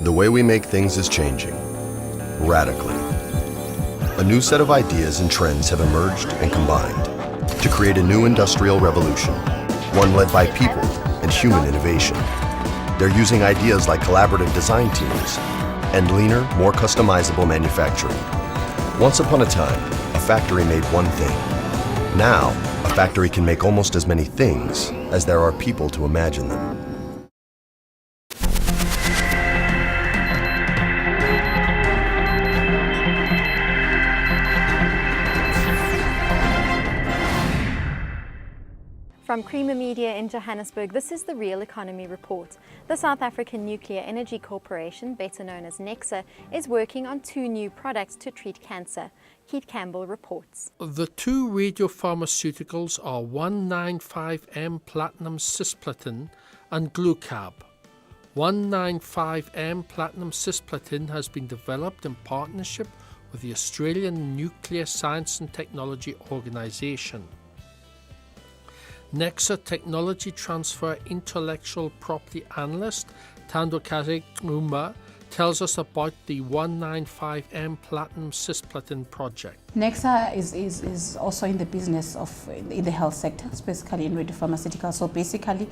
The way we make things is changing, radically. A new set of ideas and trends have emerged and combined to create a new industrial revolution, one led by people and human innovation. They're using ideas like collaborative design teams and leaner, more customizable manufacturing. Once upon a time, a factory made one thing. Now, a factory can make almost as many things as there are people to imagine them. From Creamer Media in Johannesburg, this is the Real Economy Report. The South African Nuclear Energy Corporation, better known as Necsa, is working on 2 new products to treat cancer. Keith Campbell reports. The 2 radiopharmaceuticals are 195M platinum cisplatin and glucab. 195M platinum cisplatin has been developed in partnership with the Australian Nuclear Science and Technology Organisation. Necsa Technology Transfer Intellectual Property Analyst Thandokazi Uma tells us about the 195M platinum cisplatin project. Necsa is also in the business of in the health sector, specifically in radiopharmaceuticals. So basically,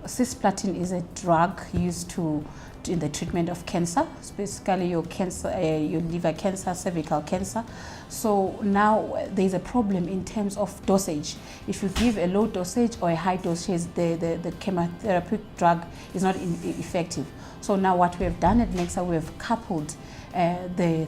cisplatin is a drug used in the treatment of cancer, specifically your liver cancer, cervical cancer. So now there's a problem in terms of dosage. If you give a low dosage or a high dosage, the chemotherapeutic drug is not effective. So now what we have done at Necsa, we have coupled the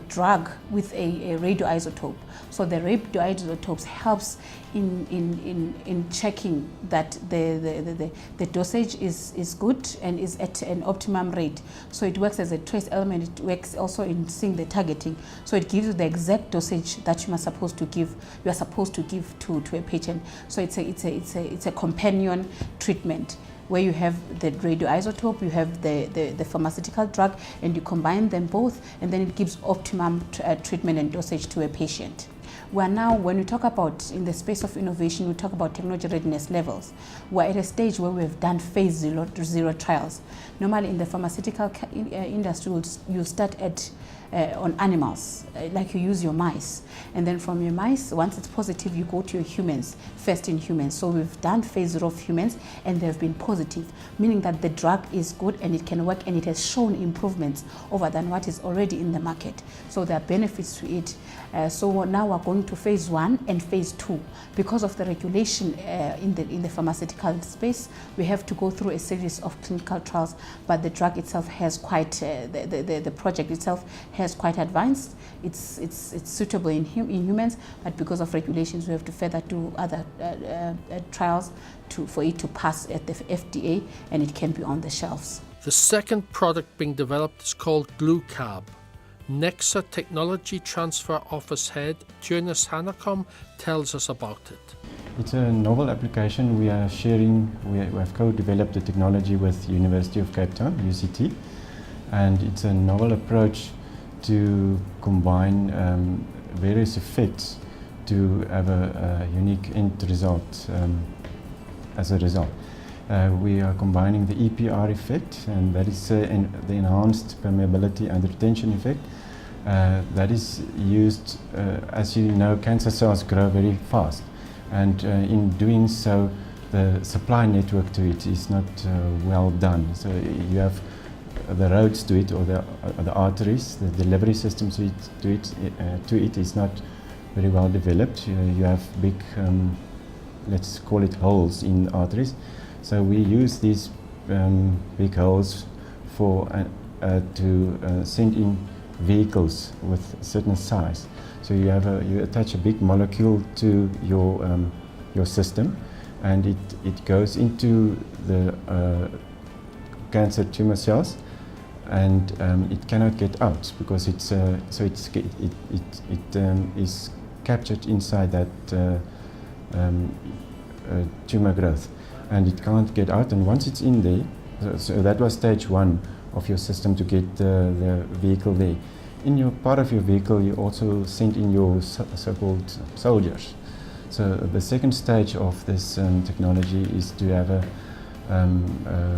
drug with a radioisotope. So the radioisotopes helps in checking that the dosage is good and is at an optimum rate. So it works as a trace element. It works also in seeing the targeting. So it gives you the exact dosage that you are supposed to give. You are supposed to give to a patient. So it's a companion treatment, where you have the radioisotope, you have the pharmaceutical drug, and you combine them both, and then it gives optimum treatment and dosage to a patient. We're now, when we talk about in the space of innovation, we talk about technology readiness levels. We're at a stage where we've done phase 0 trials. Normally in the pharmaceutical industry, you start on animals, like you use your mice. And then from your mice, once it's positive, you go to your humans, first in humans. So we've done phase 0 of humans, and they've been positive, meaning that the drug is good and it can work, and it has shown improvements over than what is already in the market. So there are benefits to it. So now we're going to phase 1 and phase 2. Because of the regulation in the pharmaceutical space, we have to go through a series of clinical trials, but the drug itself has quite, the project itself has quite advanced. It's suitable in humans, but because of regulations, we have to further do other trials for it to pass at the FDA, and it can be on the shelves. The second product being developed is called glucab. Necsa Technology Transfer Office Head Tunis Hanekom tells us about it. It's a novel application we are sharing. We have co-developed the technology with University of Cape Town, UCT, and it's a novel approach to combine various effects to have a unique end result as a result. We are combining the EPR effect, and that is the enhanced permeability and retention effect. That is used, as you know, cancer cells grow very fast, and in doing so, the supply network to it is not well done. So you have the roads to it, or the arteries, the delivery systems to it is not very well developed. You have big, let's call it holes in arteries. So we use these big holes to send in vehicles with certain size. So you attach a big molecule to your system, and it goes into the cancer tumor cells, and it cannot get out because it is captured inside that tumor growth, and it can't get out. And once it's in there, so that was stage 1 of your system to get the vehicle there. In your part of your vehicle, you also send in your so-called soldiers. So the second stage of this technology is to have a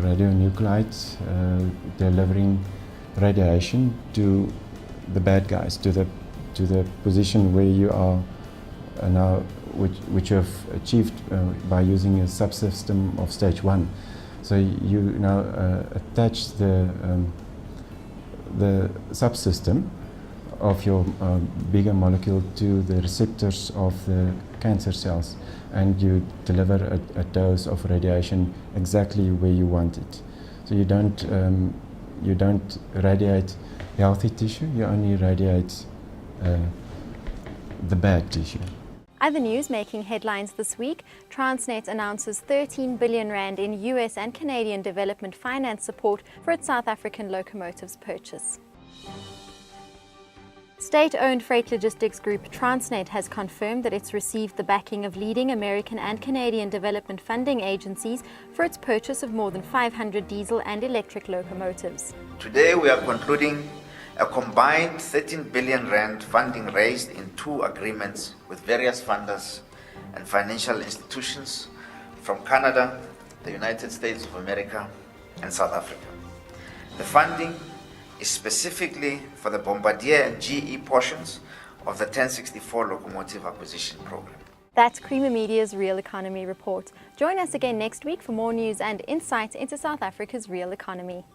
radionuclide delivering radiation to the bad guys, to the position where you are now, which you have achieved by using a subsystem of stage 1. So you now attach the subsystem of your bigger molecule to the receptors of the cancer cells, and you deliver a dose of radiation exactly where you want it. So you don't radiate healthy tissue, you only radiate the bad tissue. Other news making headlines this week, Transnet announces 13 billion rand in US and Canadian development finance support for its South African locomotives purchase. State-owned freight logistics group Transnet has confirmed that it's received the backing of leading American and Canadian development funding agencies for its purchase of more than 500 diesel and electric locomotives. Today we are concluding a combined 13 billion rand funding raised in 2 agreements with various funders and financial institutions from Canada, the United States of America, and South Africa. The funding is specifically for the Bombardier and GE portions of the 1064 locomotive acquisition program. That's Creamer Media's Real Economy Report. Join us again next week for more news and insight into South Africa's real economy.